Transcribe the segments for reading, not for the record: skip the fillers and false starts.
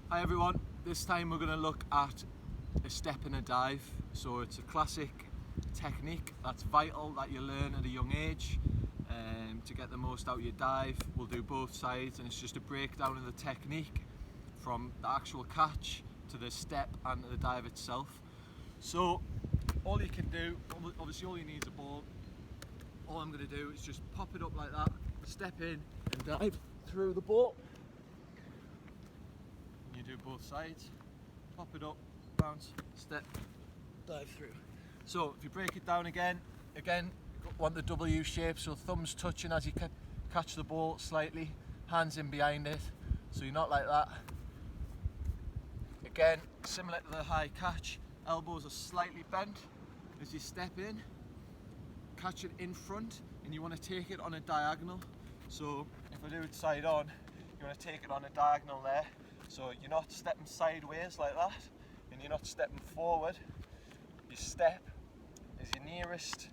Hi everyone, this time we're going to look at a step and a dive. So it's a classic technique that's vital that you learn at a young age to get the most out of your dive. We'll do both sides and it's just a breakdown of the technique from the actual catch to the step and to the dive itself. So all you can do, obviously all you need is a ball. All I'm going to do is just pop it up like that, step in and dive through the ball. You do both sides, pop it up, bounce, step, dive through. So if you break it down again, want the W shape, so thumbs touching as you catch the ball slightly, hands in behind it, so you're not like that. Again, similar to the high catch, elbows are slightly bent as you step in, catch it in front, and you want to take it on a diagonal. So if I do it side on, you want to take it on a diagonal there. So you're not stepping sideways like that, and you're not stepping forward. You step is your nearest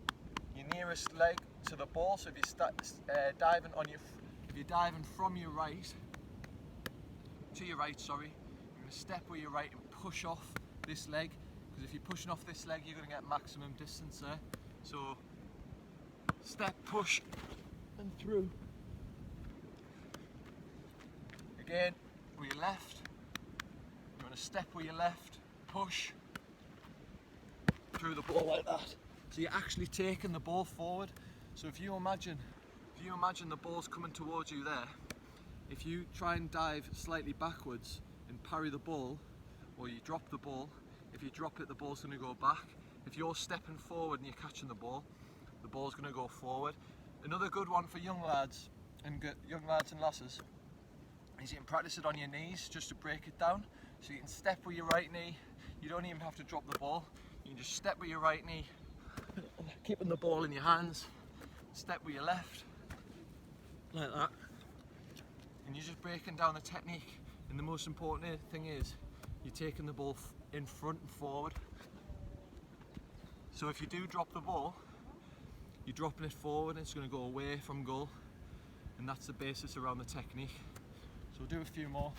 leg to the ball. So if you're diving from your right to your right, you're going to step with your right and push off this leg. Because if you're pushing off this leg, you're going to get maximum distance there. So step, push, and through. Again, with your left, you want to step with your left, push through the ball like that. So you're actually taking the ball forward. So if you imagine the ball's coming towards you there, if you try and dive slightly backwards and parry the ball, or you drop the ball, if you drop it, the ball's going to go back. If you're stepping forward and you're catching the ball's going to go forward. Another good one for young lads and lasses is you can practice it on your knees just to break it down. So you can step with your right knee, you don't even have to drop the ball, you can just step with your right knee, keeping the ball in your hands, step with your left, like that, and you're just breaking down the technique. And the most important thing is you're taking the ball in front and forward. So if you do drop the ball, you're dropping it forward and it's going to go away from goal, and that's the basis around the technique. So we'll do a few more.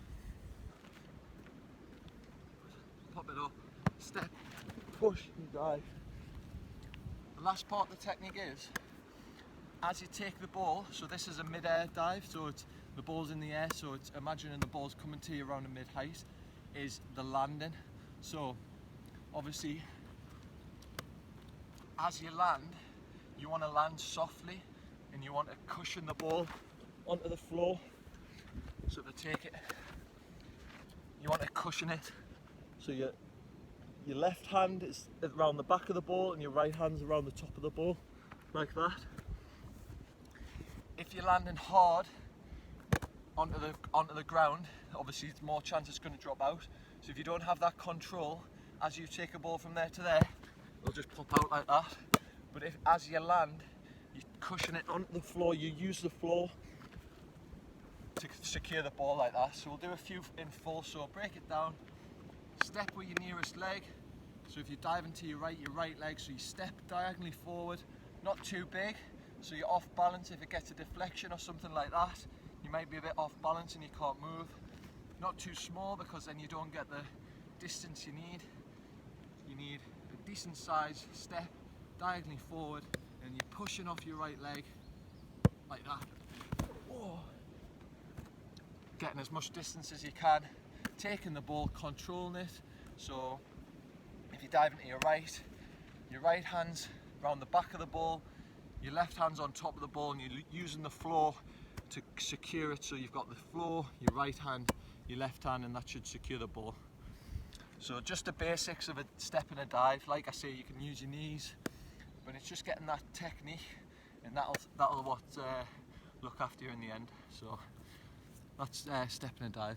Pop it up, step, push and dive. The last part of the technique is, as you take the ball, so this is a mid-air dive, so the ball's in the air, so it's imagining the ball's coming to you around a mid-height, is the landing. So obviously, as you land, you want to land softly and you want to cushion the ball onto the floor. So to take it, you want to cushion it. So your left hand is around the back of the ball and your right hand's around the top of the ball, like that. If you're landing hard onto the ground, obviously it's more chance it's going to drop out. So if you don't have that control, as you take a ball from there to there, it'll just pop out like that. But if as you land, you cushion it onto the floor, you use the floor to secure the ball like that. So we'll do a few in full. So break it down, step with your nearest leg. So if you're diving to your right leg, so you step diagonally forward, not too big, so you're off balance. If it gets a deflection or something like that, you might be a bit off balance and you can't move. Not too small, because then you don't get the distance you need. You need a decent size step diagonally forward, and you're pushing off your right leg like that. Whoa. Getting as much distance as you can, taking the ball, controlling it. So if you're diving to your right hand's around the back of the ball, your left hand's on top of the ball, and you're using the floor to secure it. So you've got the floor, your right hand, your left hand, and that should secure the ball. So just the basics of a step and a dive. Like I say, you can use your knees, but it's just getting that technique, and that'll what look after you in the end. So that's step and a dive.